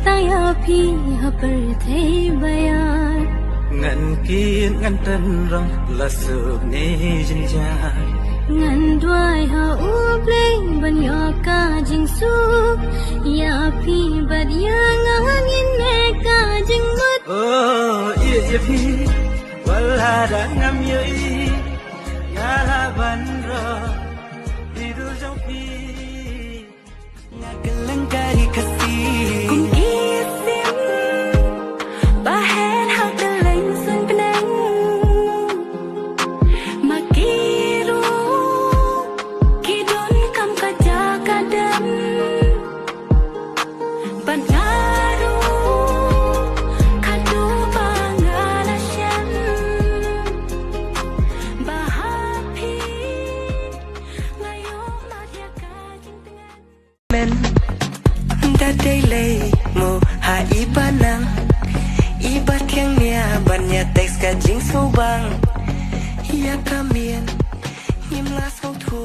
taya phi hapar thei bayar ngan kin ngan tan rong la su ne jin ja ngan dwai ha u play ban yo ka jing su ya phi bat ya ngan in ne ka jing mut oh ye phi wala da ngam ye ya la ban ro di du jong phi ngakalang kari kasi cùng isim ba hen ha ka leng sun penang makiru kidon kam ka jaga dam banaru kadu bangala syam bahapi ngayo madya ka jing tengan men da day lay mo ha ibanang ibat yang nia bannya teks ka jing subang ya kamien ngim la sau thu